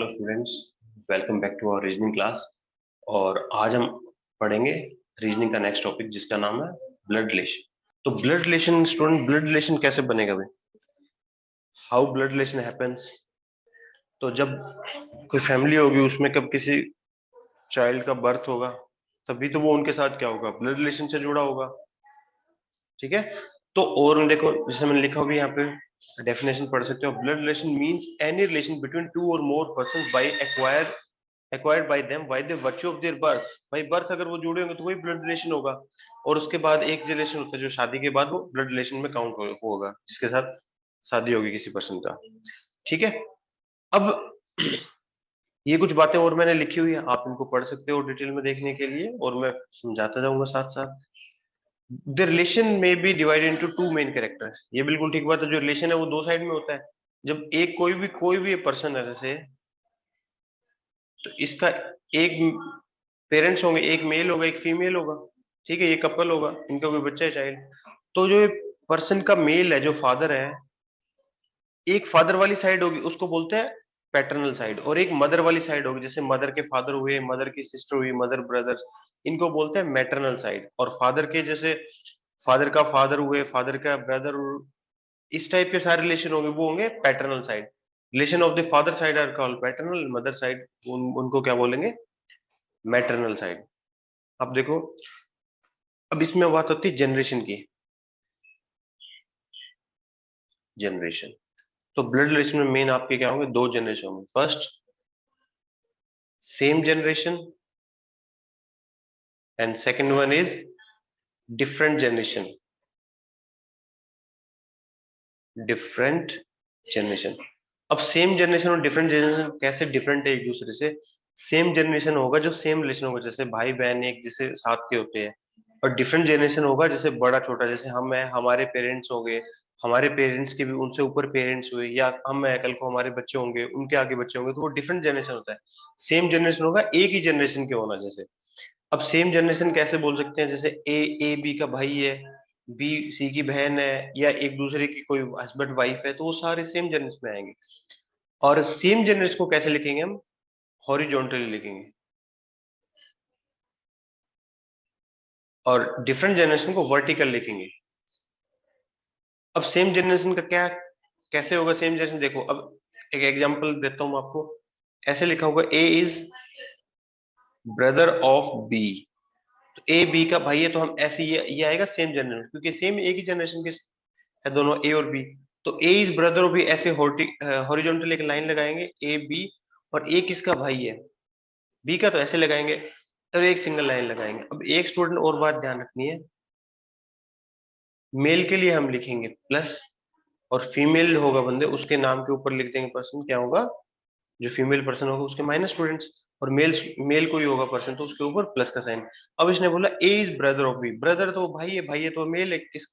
Hello students, welcome back to our reasoning class. और आज हम पढ़ेंगे रीजनिंग का नेक्स्ट टॉपिक जिसका नाम है ब्लड रिलेशन। तो blood relation student, blood relation कैसे बनेगा भाई? How blood relation happens. तो जब कोई फैमिली होगी उसमें कब किसी चाइल्ड का बर्थ होगा तभी तो वो उनके साथ क्या होगा, ब्लड रिलेशन से जुड़ा होगा। ठीक है। तो और देखो, जैसे मैंने लिखा होगा यहाँ पे डेफिनेशन पढ़ सकते हो। Blood relation means any relation between two or more persons by acquired by them by the virtue of their birth. By birth अगर वो जुड़े होंगे तो वही ब्लड रिलेशन होगा। और उसके बाद एक रिलेशन होता है जो शादी के बाद वो ब्लड रिलेशन में काउंट होगा, जिसके साथ शादी होगी किसी पर्सन का। ठीक है। अब ये कुछ बातें और मैंने लिखी हुई है, आप इनको पढ़ सकते हो डिटेल में देखने के लिए, और मैं समझाता जाऊंगा साथ साथ। द रिलेशन में be divided into two main characters. ये बिल्कुल ठीक बात है, जो रिलेशन है वो दो साइड में होता है। जब एक कोई भी पर्सन है, जैसे तो इसका एक पेरेंट्स होंगे, एक मेल होगा एक फीमेल होगा। ठीक है, ये कपल होगा, इनका कोई बच्चा है चाइल्ड। तो जो पर्सन का मेल है, जो फादर है, एक फादर वाली साइड होगी उसको बोलते हैं पैटर्नल साइड, और एक मदर वाली साइड होगी, जैसे मदर के फादर हुए, मदर की सिस्टर हुई, मदर ब्रदर्स, इनको बोलते हैं मैटरनल साइड। और फादर के जैसे फादर का फादर हुए, फादर का ब्रदर, इस टाइप के सारे रिलेशन होंगे वो होंगे paternal side. Relation of the father side are called paternal, mother side उनको क्या बोलेंगे, मैटरनल साइड। अब देखो, अब इसमें बात होती है जनरेशन की। जनरेशन, तो ब्लड रिलेशन में मेन आपके क्या होंगे, दो जनरेशन होंगे। First sem generation, and second one is different generation. Different generation. अब सेम जनरेशन और डिफरेंट जनरेशन कैसे डिफरेंट है एक दूसरे से? सेम जनरेशन होगा जो सेम रिलेशन होगा, जैसे भाई बहन एक जैसे साथ के होते हैं। और डिफरेंट जनरेशन होगा जैसे बड़ा छोटा, जैसे हम है, हमारे पेरेंट्स हो गए, हमारे पेरेंट्स के भी उनसे ऊपर पेरेंट्स हुए, या हम है कल को हमारे बच्चे होंगे, उनके आगे बच्चे होंगे, तो वो डिफरेंट जनरेशन होता है। सेम जनरेशन होगा एक ही जनरेशन के होना। जैसे अब सेम जनरेशन कैसे बोल सकते हैं, जैसे ए बी का भाई है, बी सी की बहन है, या एक दूसरे की कोई हस्बैंड वाइफ है, तो वो सारे सेम जनरेशन में आएंगे। और सेम जनरेशन को कैसे लिखेंगे हम? हॉरिजॉन्टली लिखेंगे। और डिफरेंट जनरेशन को वर्टिकल लिखेंगे। अब सेम जनरेशन का क्या, कैसे होगा सेम जनरेशन? देखो, अब एक एग्जांपल देता हूं आपको। ऐसे लिखा होगा ए इज ब्रदर ऑफ बी। तो ए बी का भाई है, तो हम ऐसे ये आएगा सेम जनरेशन, क्योंकि सेम एक ही जनरेशन के है दोनों, ए और बी। तो A is brother of B, ऐसे हॉरिजॉन्टल एक लाइन लगाएंगे ए बी। और ए किसका भाई है, बी का, तो ऐसे लगाएंगे। और एक सिंगल लाइन लगाएंगे। अब एक स्टूडेंट और बात ध्यान रखनी है, मेल के लिए हम लिखेंगे प्लस, और फीमेल होगा बंदे उसके नाम के ऊपर लिख देंगे पर्सन, क्या होगा, जो फीमेल पर्सन होगा उसके माइनस स्टूडेंट्स। और मेल कोई होगा पर्सन तो उसके ऊपर प्लस का साइन। अब इसने बोला a is brother of b, brother तो भाई है तो मेल है, किस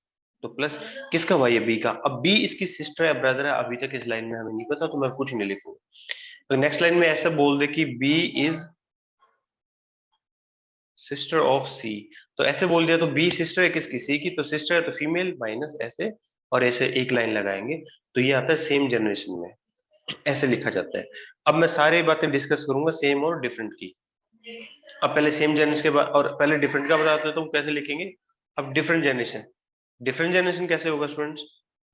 तो प्लस, किसका भाई है, बी का। अब बी इसकी सिस्टर है ब्रदर है, अभी तक इस लाइन में हमें नहीं पता, तो मैं कुछ नहीं लिखूंगा। तो नेक्स्ट लाइन में ऐसा बोल दे कि B is sister of C. तो ऐसे बोल दिया तो बी सिस्टर है किसकी, सी की, तो सिस्टर है तो फीमेल माइनस ऐसे, और ऐसे एक लाइन लगाएंगे। तो ये आता है सेम जनरेशन में, ऐसे लिखा जाता है। अब मैं सारी बातें डिस्कस करूंगा सेम और डिफरेंट की। अब पहले सेम जनरेशन के बाद, और पहले डिफरेंट का बताते हैं तो हम कैसे लिखेंगे। अब डिफरेंट जनरेशन, डिफरेंट जनरेशन कैसे होगा स्टूडेंट्स?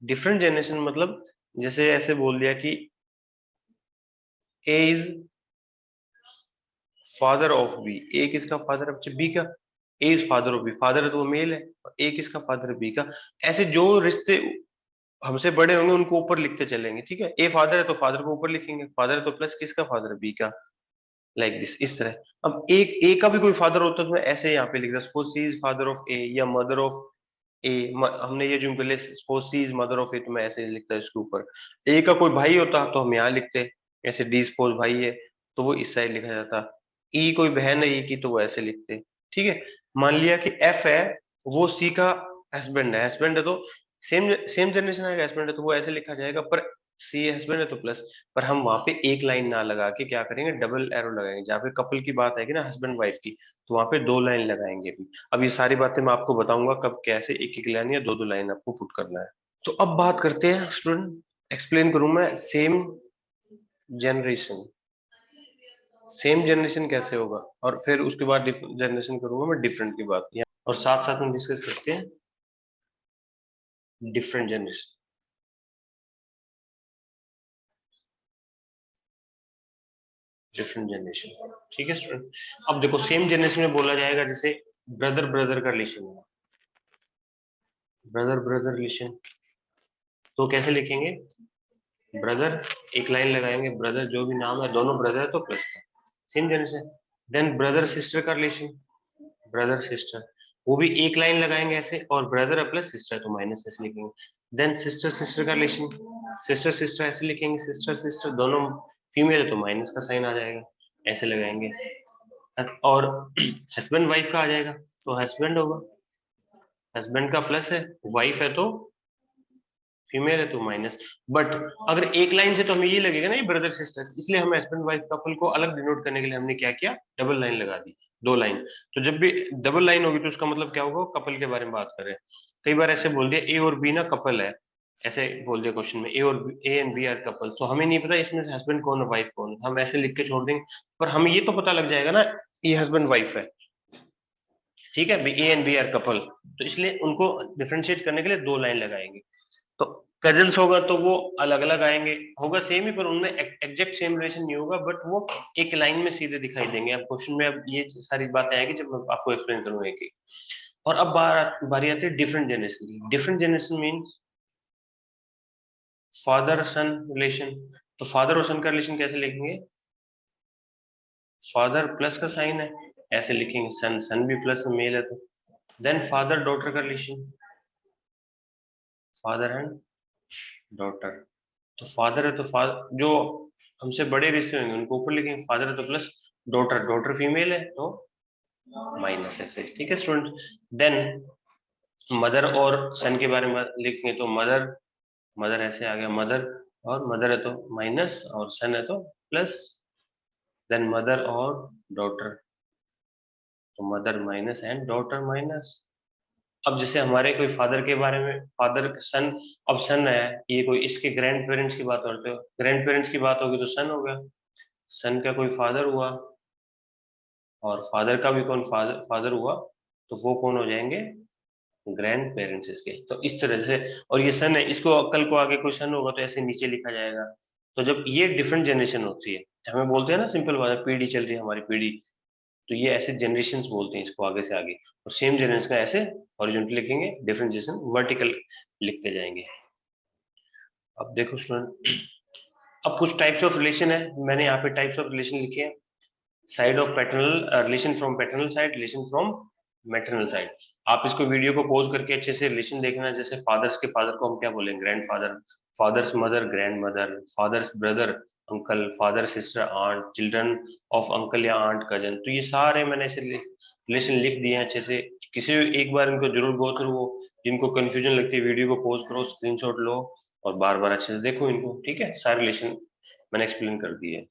डिफरेंट जनरेशन मतलब जैसे ऐसे बोल दिया कि A is father of B. A किसका फादर है, बी का। A is father of B, father है तो वो मेल है, और ए किसका फादर है, बी का। ऐसे जो रिश्ते हमसे बड़े होंगे उनको ऊपर लिखते चलेंगे। ठीक है, ए फादर है तो फादर को ऊपर लिखेंगे, फादर है तो प्लस किसका फादर है, बी का, लाइक दिस, इस तरह। अब एक ए का भी कोई फादर होता तो मैं ऐसे यहाँ पे लिखता, suppose C is father of A, या मदर ऑफ ए। हमने ये जो पहले suppose C is mother of A, तो मैं ऐसे लिखता इसके ऊपर। ए का कोई भाई होता तो हम यहाँ लिखते, ऐसे डी सपोज भाई है तो वो इस साइड लिखा जाता। ई कोई बहन है ई की, तो वो ऐसे लिखते। ठीक है। मान लिया कि एफ है, वो सी का हस्बैंड है तो सेम सेम जनरेशन आएगा, हस्बैंड है तो वो ऐसे लिखा जाएगा। पर सी हस्बैंड है तो प्लस, पर हम वहां पे एक लाइन ना लगा के क्या करेंगे, डबल एरो लगाएंगे। जहाँ पे कपल की बात आएगी ना, हस्बैंड वाइफ की, तो वहां पे दो लाइन लगाएंगे भी। अब ये सारी बातें मैं आपको बताऊंगा कब कैसे एक एक लाइन या दो दो लाइन आपको पुट करना है। तो अब बात करते हैं स्टूडेंट, एक्सप्लेन करूं मैं सेम जनरेशन। सेम जनरेशन कैसे होगा, और फिर उसके बाद जनरेशन करूंगा मैं डिफरेंट की बात, और साथ साथ हम डिस्कस करते हैं डिफरेंट जनरेशन। डिफरेंट जनरेशन, ठीक है स्टूडेंट। अब देखो सेम जनरेशन में बोला जाएगा, जैसे ब्रदर ब्रदर का रिलेशन है, ब्रदर ब्रदर रिलेशन, तो कैसे लिखेंगे? ब्रदर, एक लाइन लगाएंगे, ब्रदर जो भी नाम है दोनों ब्रदर है तो प्लस का, same generation. Then brother sister का रिलेशन, ब्रदर सिस्टर, वो भी एक लाइन लगाएंगे ऐसे, और ब्रदर प्लस सिस्टर तो माइनस ऐसे लिखेंगे। देन सिस्टर सिस्टर का रिलेशन, सिस्टर सिस्टर ऐसे लिखेंगे, सिस्टर सिस्टर दोनों फीमेल है तो माइनस का साइन आ जाएगा, ऐसे लगाएंगे। और हस्बैंड वाइफ का आ जाएगा तो हस्बैंड होगा, हस्बैंड का प्लस है, वाइफ है तो फीमेल है तो माइनस। बट अगर एक लाइन से तो हमें ये लगेगा ना ये ब्रदर सिस्टर, इसलिए हम हस्बैंड वाइफ कपल को अलग डिनोट करने के लिए हमने क्या किया, डबल लाइन लगा दी, दो लाइन। तो जब भी डबल लाइन होगी तो उसका मतलब क्या होगा, कपल के बारे में बात कर रहे हैं। कई बार ऐसे बोल दिया ए और बी ना कपल है, ऐसे बोल दिया क्वेश्चन में, A and B are couple, तो हमें नहीं पता इसमें से हस्बैंड कौन है वाइफ कौन है, हम ऐसे लिख के छोड़ देंगे, पर हमें ये तो पता लग जाएगा ना ये हस्बैंड वाइफ है, ठीक है, A and B are couple, तो इसलिए उनको डिफ्रेंशिएट करने के लिए दो लाइन लगाएंगे। तो कजिन्स होगा तो वो अलग अलग आएंगे, होगा सेम ही पर उनमें एग्जैक्ट सेम रिलेशन नहीं होगा, बट वो एक लाइन में सीधे दिखाई देंगे। अब क्वेश्चन में अब ये सारी बातें आएगी जब मैं आपको एक्सप्लेन करूंगा एक एक। और अब बारी आती है डिफरेंट जनरेशन की। डिफरेंट जनरेशन मीन्स फादर सन रिलेशन, तो फादर और सन का रिलेशन कैसे लिखेंगे, फादर प्लस का साइन है ऐसे लिखेंगे, सन सन भी प्लस में मेल है तो। देन फादर डॉटर का रिलेशन, फादर एंड डॉटर, तो फादर है तो फादर जो हमसे बड़े रिश्ते होंगे उनको ऊपर लिखेंगे, फादर है तो प्लस, डॉटर डॉटर फीमेल है तो माइनस ऐसे, ठीक है स्टूडेंट। देन मदर और सन के बारे में लिखेंगे तो मदर, मदर ऐसे आ गया मदर, और मदर है तो माइनस और सन है तो प्लस। देन मदर और डॉटर, तो mother minus and daughter minus. अब जैसे हमारे कोई फादर के बारे में, फादर सन, अब सन है ये कोई इसके ग्रैंड पेरेंट्स की बात करते हो, ग्रैंड पेरेंट्स की बात होगी तो सन हो गया, सन का कोई फादर हुआ, और फादर का भी कौन फादर फादर हुआ, तो वो कौन हो जाएंगे, ग्रैंड पेरेंट्स इसके, तो इस तरह से। और ये सन है, इसको कल को आगे कोई सन होगा तो ऐसे नीचे लिखा जाएगा। तो जब ये डिफरेंट जनरेशन होती है, हमें बोलते हैं ना सिंपल बात है, पीढ़ी चल रही है हमारी पीढ़ी, तो ये ऐसे जनरेशन बोलते हैं इसको आगे से आगे, और सेम जनरेशन का ऐसे हॉरिजॉन्टल लिखेंगे, डिफरेंट जनरेशन वर्टिकल लिखते जाएंगे। अब देखो स्टूडेंट, अब कुछ टाइप्स ऑफ रिलेशन है, मैंने यहाँ पे टाइप्स ऑफ रिलेशन लिखे हैं। Side of paternal relation from paternal side, relation from maternal side. आप इसको वीडियो को पॉज करके अच्छे से रिलेशन देखना, जैसे फादर्स के फादर को हम क्या बोलेंगे, grandfather, father's mother grandmother, father's brother uncle, father sister aunt, children of uncle या आंट कजन, तो ये सारे मैंने ऐसे रिलेशन लिख दिए हैं अच्छे से। किसी एक बार इनको जरूर गो थ्रू हो, जिनको कंफ्यूजन लगती है वीडियो को पॉज करो, स्क्रीनशॉट लो और बार बार अच्छे से देखो इनको, ठीक है, सारे रिलेशन मैंने एक्सप्लेन कर दिए।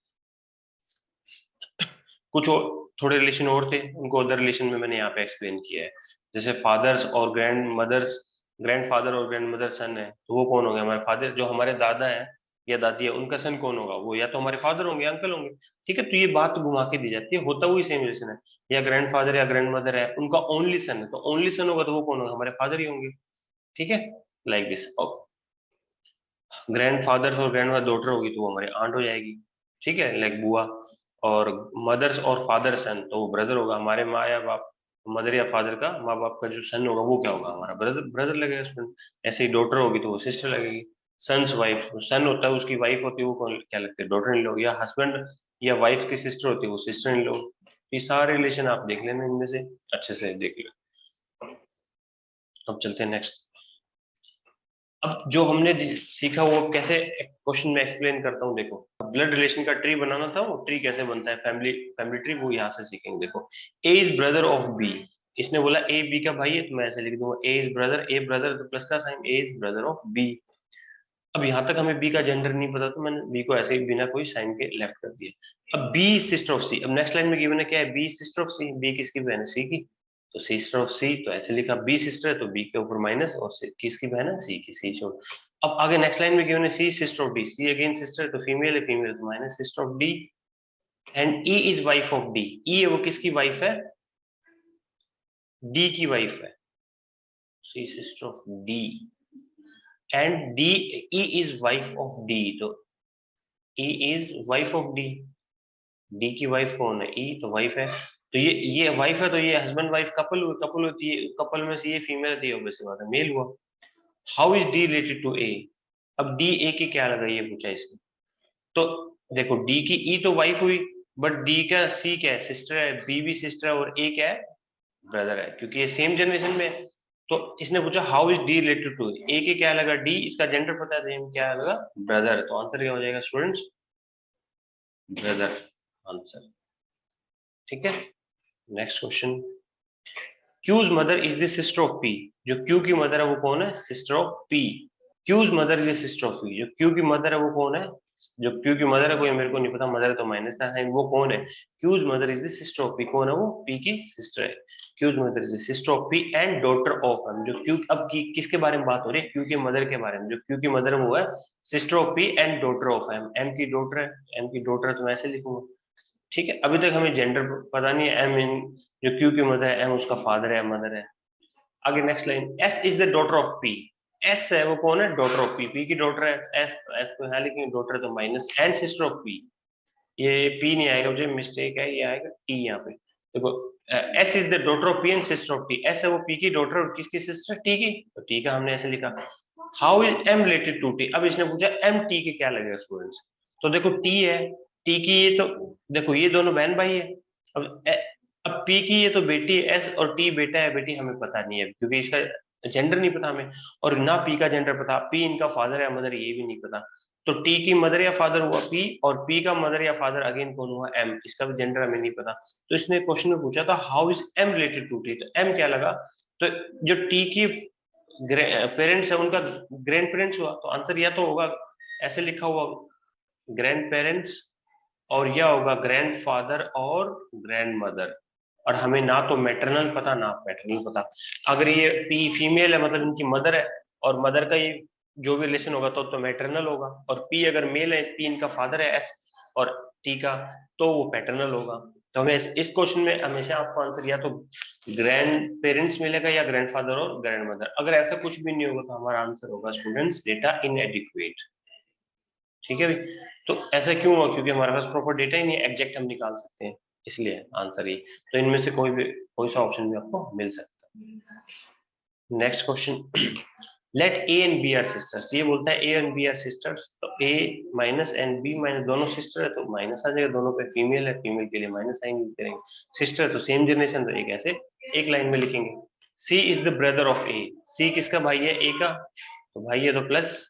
कुछ और थोड़े रिलेशन और थे, उनको अदर रिलेशन में मैंने यहाँ पे एक्सप्लेन किया है। जैसे फादर्स और ग्रैंड मदर्स, ग्रैंड फादर और ग्रैंड मदर सन है, तो वो कौन हो गया, हमारे फादर जो हमारे दादा है या दादी है उनका सन कौन होगा, वो या तो हमारे फादर होंगे अंकल होंगे, ठीक है। तो ये बात घुमा के दी जाती है, होता वही सेम रिलेशन है। या ग्रैंड फादर या ग्रैंड मदर है, उनका ओनली सन है, तो ओनली सन होगा तो वो कौन होगा, हमारे फादर ही होंगे, ठीक है, लाइक दिस। ग्रैंड फादर और ग्रैंड मदर डॉटर होगी तो वो हमारी आंट हो जाएगी, ठीक है, लाइक बुआ। और मदर्स और फादर सन तो वो ब्रदर होगा, हमारे माँ या बाप, मदर या फादर का माँ बाप का जो सन होगा वो क्या होगा, हमारा ब्रदर, ब्रदर लगेगा स्टूडेंट। ऐसे ही डॉटर होगी तो वो सिस्टर लगेगी। सन्स वाइफ, सन होता है उसकी वाइफ होती है वो कौन क्या लगते हैं, डॉटर इन लॉ, या हस्बैंड या वाइफ की सिस्टर होती है वो सिस्टर इन लॉ। ये सारे रिलेशन आप देख लेना, इनमें से अच्छे से देख लो। अब चलते हैं नेक्स्ट। अब जो हमने सीखा वो कैसे क्वेश्चन में एक्सप्लेन करता हूँ, देखो ब्लड रिलेशन का ट्री बनाना था, वो ट्री कैसे बनता है, फैमिली फैमिली ट्री, वो यहाँ से सीखेंगे। देखो ए इज ब्रदर ऑफ बी, इसने बोला ए बी का भाई है तो मैं ऐसे लिख दूंगा A is brother, A brother तो प्लस का sign, A is brother of B. अब यहाँ तक हमें बी का जेंडर नहीं पता तो मैंने बी को ऐसे ही बिना कोई साइन के लेफ्ट कर दिया। अब बी सिस्टर ऑफ सी, अब नेक्स्ट लाइन में गिवन है क्या है, B sister of C, B किसकी बहन है, सी की, तो सिस्टर ऑफ सी तो ऐसे लिखा, बी सिस्टर है तो बी के ऊपर माइनस, और किसकी बहन है, सी की, सी छोड़। अब आगे नेक्स्ट लाइन में गिवन है C sister of D, C again sister है तो फीमेल है, फीमेल तो minus sister of D, and E is wife of D. E है वो किसकी वाइफ है? डी की वाइफ है, C sister of D. And D, E is wife of D, तो E is wife of D. D की wife कौन है? ई, तो वाइफ है। तो ये वाइफ है, तो ये हस्बैंड वाइफ कपल हुए। कपल होती है, कपल में से ये फीमेल थी, ऑब्वियस बात है, मेल हुआ। How is D related to A? अब डी ए की क्या लगा, ये पूछा इसने। तो देखो, डी की ई तो वाइफ हुई, बट डी का सी क्या है? सिस्टर है, बी भी सिस्टर है, और ए क्या है? ब्रदर है, क्योंकि ये सेम जनरेशन में है। तो इसने पूछा how is D related to A के, क्या लगा? डी, इसका जेंडर पता है, क्या लगा? ब्रदर। तो आंसर क्या हो जाएगा स्टूडेंट्स? Brother answer. ठीक है, next question. Q's mother is the sister of P. जो क्यू की मदर है वो कौन है? Sister of P. Q's mother is the sister of P. जो क्यू की मदर है वो कौन है? जो क्यू की मदर है, कोई मेरे को नहीं पता, मदर है तो माइनस का साइन, वो कौन है? Q's mother is the sister of P. कौन है वो? पी की सिस्टर है। Q's mother is the sister of P and daughter of M. जो क्यू, अब किसके बारे में बात हो रही है? क्यू की मदर के बारे में। जो क्यू की मदर है वो है sister of P and daughter of M. M की डॉटर है, एम की डॉटर है, तो मैं ऐसे लिखूंगा। ठीक है, अभी तक हमें जेंडर पता नहीं है। एम इन, जो क्यू की मदर है, एम उसका फादर है, मदर है। आगे next line, S is the daughter of P. S है वो कौन है? Daughter of P. पी की डॉटर है, एस, एस को यहाँ लिखेंगे, डॉटर है तो minus, and sister of P. ये पी नहीं आएगा, मुझे मिस्टेक है, ये आएगा टी यहाँ पे। देखो, S is the daughter of P and sister of T. S है वो पी की डॉटर और किसकी सिस्टर? टी की। तो टी का हमने ऐसे लिखा। How is M related to T? अब इसने पूछा एम टी के क्या लगेगा स्टूडेंट्स। तो देखो, टी है, टी की ये तो, देखो ये दोनों बहन भाई है। अब अब पी की ये तो बेटी है, एस, और टी बेटा है बेटी, हमें पता नहीं है क्योंकि इसका जेंडर नहीं पता हमें, और ना पी का जेंडर पता। पी इनका फादर है मदर, ये भी नहीं पता। तो टी की मदर या फादर हुआ पी, और पी का मदर या फादर अगेन कौन हुआ? एम। इसका भी जेंडर हमें नहीं पता। तो इसने क्वेश्चन में पूछा था how is M related to T, तो एम क्या लगा? तो जो टी की पेरेंट्स है उनका ग्रैंड पेरेंट्स हुआ, तो आंसर या तो होगा ऐसे लिखा हुआ, ग्रैंड पेरेंट्स, और यह होगा ग्रैंड फादर और ग्रैंड मदर। और हमें ना तो मैटरनल पता ना पैटर्नल पता। अगर ये पी फीमेल है मतलब इनकी मदर है, और मदर का ये जो भी रिलेशन होगा तो मैटरनल होगा, और पी अगर मेल है, पी इनका फादर है एस, और टी का, तो वो पैटर्नल होगा। तो हमें इस क्वेश्चन में हमेशा आपको आंसर या तो ग्रैंड पेरेंट्स मिलेगा या ग्रैंडफादर और ग्रैंड मदर। अगर ऐसा कुछ भी नहीं होगा तो हमारा आंसर होगा स्टूडेंट्स डेटा इनएडिक्वेट। ठीक है भाई, तो ऐसा क्यों हुआ? क्योंकि हमारे पास प्रॉपर डेटा ही नहीं, एग्जैक्ट हम निकाल सकते हैं, इसलिए आंसर ही। तो इनमें से कोई सा ऑप्शन भी आपको मिल सकता है। Next question, let A and B are sisters. ये बोलता है A and B are sisters, तो A minus and B minus, दोनों सिस्टर है तो माइनस आ जाएगा, दोनों पे फीमेल है, फीमेल के लिए माइनस आएंगे करेंगे। सिस्टर तो सेम जनरेशन, तो एक ऐसे एक लाइन में लिखेंगे। सी इज द ब्रदर ऑफ ए। सी किसका भाई है? ए का, तो भाई है तो प्लस,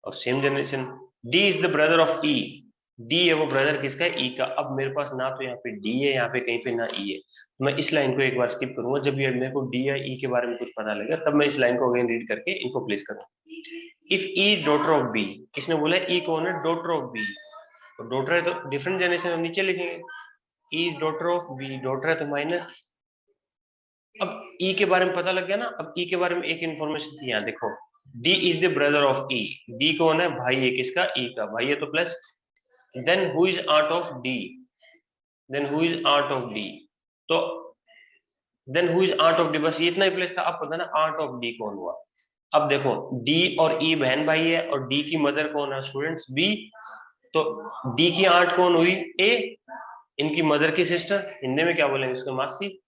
और same generation. D is the brother of E. D है वो ब्रदर किसका है? ई का। अब मेरे पास ना तो यहाँ पे डी है, यहाँ पे कहीं पे ना ई है, तो मैं इस लाइन को एक बार स्किप करूंगा। जब ये मेरे को डी या ई के बारे में कुछ पता लगेगा तब मैं इस लाइन को अगेन रीड करके इनको प्लेस करूंगा। If E is daughter of B, किसने बोला ई कौन है? Daughter of B. तो डॉटर है तो डिफरेंट जनरेशन हम नीचे लिखेंगे। E is daughter of B, daughter है तो माइनस। अब ई के बारे में पता लग गया ना। अब ई के बारे में एक इन्फॉर्मेशन थी यहाँ, देखो, D is the brother of E. D कौन है? भाई है किसका? ई का। भाई है तो plus, then who is aunt of D? Then who is aunt of D? तो then who is aunt of D, बस ये इतना ही प्लेस था। अब पता ना आंट ऑफ डी कौन हुआ। अब देखो, डी और ई बहन भाई है, और डी की मदर कौन है स्टूडेंट्स? बी। तो डी की आंट कौन हुई? ए। इनकी मदर की सिस्टर, हिंदी में क्या बोलेंगे इसको? मासी।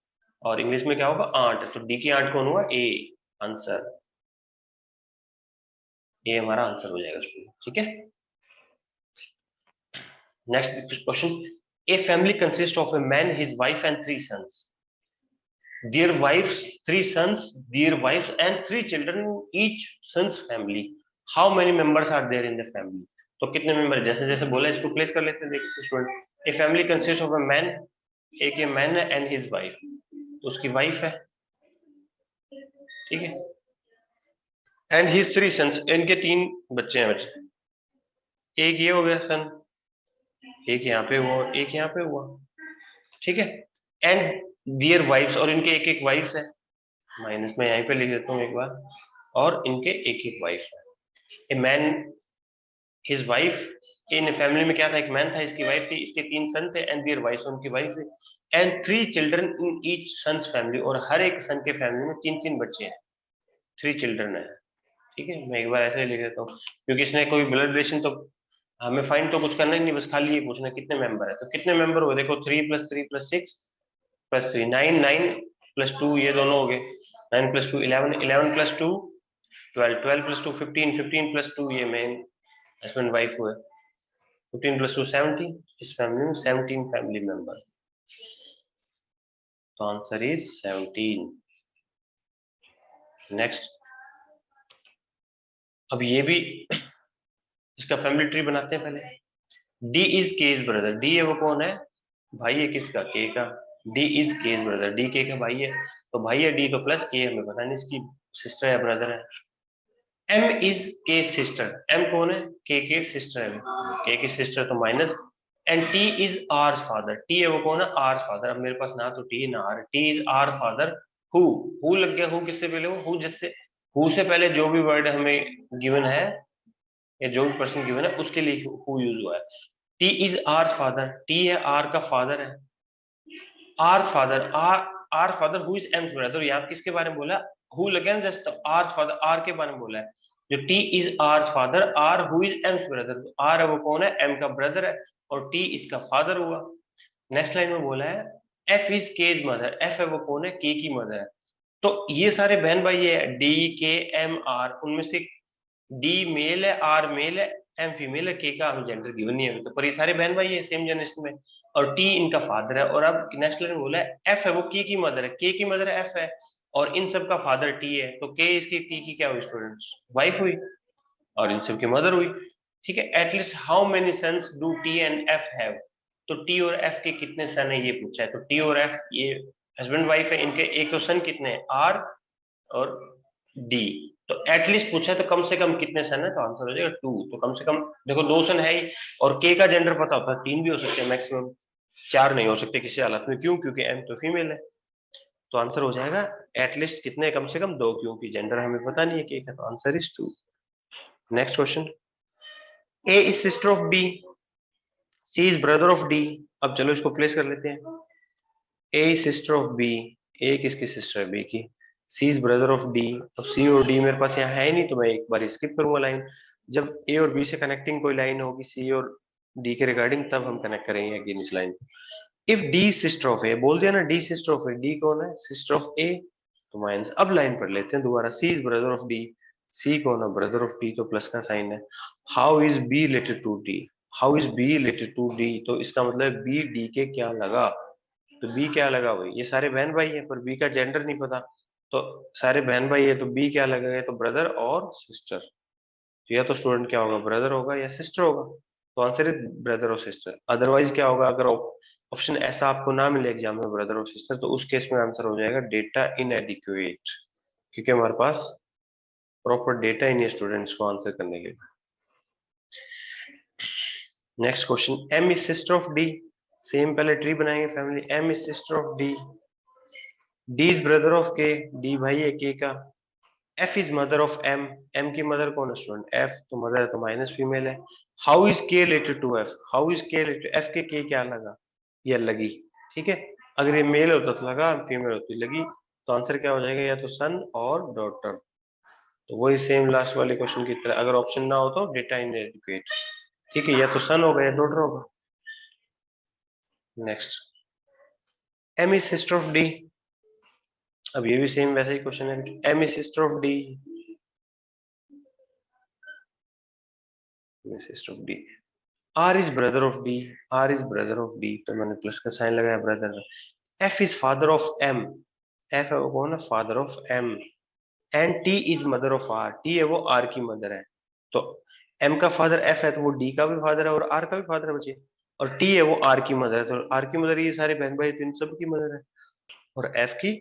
और इंग्लिश में क्या होगा? आंट। तो डी की आंट कौन हुआ? ए। आंसर ये हमारा आंसर हो जाएगा स्टूडेंट। ठीक है, next question. A family consist of a man, his wife and 3 sons. Their wives, 3 sons, their wives and 3 children in each son's family. How many members are there in the family? तो कितने member? जैसे जैसे बोला इसको place कर लेते हैं। देखिए student, A family consist of a man, एक मैन है एंड हिज वाइफ, तो उसकी वाइफ है, ठीक है, एंड हिज 3 सन्स, इनके 3 बच्चे हैं। बच्चे, एक ये हो गया सन, एक यहाँ पे हुआ, एक यहाँ पे हुआ, ठीक है, एंड दियर वाइफ्स, और इनके एक एक वाइफ्स है, माइनस में यहीं पे लिख देता हूँ एक बार, और इनके एक एक वाइफ है। ए man, his wife in family में क्या था, एक मैन था, इसकी वाइफ थी, इसके 3 सन थे एंड देयर वाइफ, उनकी वाइफ थी, and 3 children in each sons family, और हर एक सन के फैमिली में 3 बच्चे हैं, 3 चिल्ड्रन है। ठीक है, मैं एक बार ऐसे ही लिख देता हूँ, क्योंकि इसने कोई ब्लड रिलेशन तो हमें फाइंड तो कुछ करना ही नहीं, बस खाली ये पूछना कितने मेंबर है। तो कितने मेंबर हुए, देखो 3 + 3 + 6 + 3 9, 9 + 2 ये दोनों हो गए, 9 + 2 11, 11 + 2 12, 12 + 2 15, 15 + 2 ये मेन हस्बैंड वाइफ हुए, 15 + 2 17, इस फैमिली में 17 फैमिली मेंबर, तो आंसर इज 17। नेक्स्ट, अब ये भी इसका फैमिली ट्री बनाते हैं पहले। D is case brother, D है वो कौन है, भाई है किसका, के का। D is case brother, D के का भाई है, तो भाई है डी तो प्लस के, हमें पता नहीं इसकी सिस्टर है ब्रदर है। M is K sister, M कौन है, के सिस्टर है, के की सिस्टर तो minus, and T is R father, T है वो कौन है, आर फादर। अब मेरे पास ना तो टी ना R, T is R father. Who लग गया, हु किससे पहले, हु जिससे, हु से पहले जो भी वर्ड हमें गिवन है या जो भी पर्सन गिवन है उसके लिए हु यूज हुआ है। T is R father, T है आर का फादर है, R father, R father who is M brother, यहाँ किसके बारे में बोला, हु लगे ना, जस्ट आर फादर, आर के बारे में बोला है। जो T is R father, R who is M brother, R है वो कौन है, एम का ब्रदर है, और टी इसका फादर हुआ। नेक्स्ट लाइन में बोला है F is K's mother, F है वो कौन है, के की मदर है। तो ये सारे बहन भाई है, डी के एम आर, उनमें से डी मेल है, आर मेल है, एम फीमेल है, के का हमें जेंडर गिवन नहीं है, तो पर ये सारे बहन भाई है सेम जनरेशन में, और टी इनका फादर है। और अब नेक्स्ट लाइन में बोला है एफ है वो के की मदर है, के की मदर एफ है, और इन सब का फादर टी है, तो के इसकी टी की क्या हुई स्टूडेंट्स, वाइफ हुई, और इन सब की मदर हुई। ठीक है, at least how many sons do T and F have, तो टी और एफ के कितने सन है ये पूछा है, तो टी और एफ ये हस्बैंड वाइफ है, इनके एक तो सन कितने हैं, आर और डी, तो एटलीस्ट पूछा है तो कम से कम कितने सन है, तो आंसर हो जाएगा 2, तो कम से कम देखो 2 सन है ही, और के का जेंडर पता होता है 3 भी हो सकते हैं मैक्सिमम, 4 नहीं हो सकते किसी हालत में, क्यों, क्योंकि एम तो फीमेल है, तो आंसर हो जाएगा एटलीस्ट कितने, कम से कम 2, क्योंकि जेंडर हमें पता नहीं है के का, तो answer is 2। Next question, A is sister of B, C is brother of D. अब चलो इसको प्लेस कर लेते हैं, A is sister of B, A किसकी सिस्टर है, बी की, C is brother of D. अब सी और डी मेरे पास यहाँ है नहीं, तो मैं एक बार स्किप करूंगा लाइन, जब ए और बी से कनेक्टिंग कोई लाइन होगी सी और डी के रिगार्डिंग, तब हम कनेक्ट करेंगे अगेन इस line. If D sister of A, बोल दिया ना D sister of A, D कौन है, सिस्टर ऑफ ए, तो माइनस। अब लाइन पढ़ लेते हैं दोबारा, C is brother of D, C कौन है, ब्रदर ऑफ डी, तो प्लस का साइन है। How is B related to D, how is B related to D, तो इसका मतलब बी डी के क्या लगा, तो बी क्या लगा भाई, ये सारे बहन भाई है पर बी का जेंडर नहीं पता, तो सारे बहन भाई है तो बी क्या लगेगा, तो ब्रदर और सिस्टर, तो या तो स्टूडेंट क्या होगा, ब्रदर होगा या सिस्टर होगा, तो आंसर है ब्रदर और सिस्टर। अदरवाइज क्या होगा, अगर ऑप्शन ऐसा आपको ना मिले एग्जाम में ब्रदर और सिस्टर, तो उस केस में आंसर हो जाएगा डेटा इनएडिक्वेट, क्योंकि हमारे पास प्रॉपर डेटा ही नहीं है स्टूडेंट्स को आंसर करने के लिए। Next question, M is sister of D, same पहले ट्री बनाएंगे family, M is sister of D, D is brother of K, D भाई है के का, F is mother of M, M की मदर कौन है स्टूडेंट, एफ, तो mother है तो माइनस फीमेल है। How is K related to F, how is K related, F के क्या लगा, ये लगी, ठीक है, अगर ये मेल होता तो लगा, फीमेल होती लगी, तो आंसर क्या हो जाएगा, या तो सन और डॉटर, तो वही सेम लास्ट वाले क्वेश्चन की तरह, अगर ऑप्शन ना हो तो डेटा इनएडिक्वेट, ठीक है, या तो सन होगा या डॉटर होगा। Next, M is sister of D, अब ये भी सेम वैसे ही क्वेश्चन है, M is sister of D, sister of D, R is brother of D, R is brother of D, तो मैंने प्लस का साइन लगाया brother. F is father of M, F है वो कौन है, father of M, and T is mother of R, T है वो आर की मदर है, तो एम का फादर एफ है तो वो डी का भी फादर है और आर का भी फादर है बच्चे, और टी है वो आर की मदर है, तो आर की मदर ये सारे बहन भाई तो इन सब की मदर है, और एफ की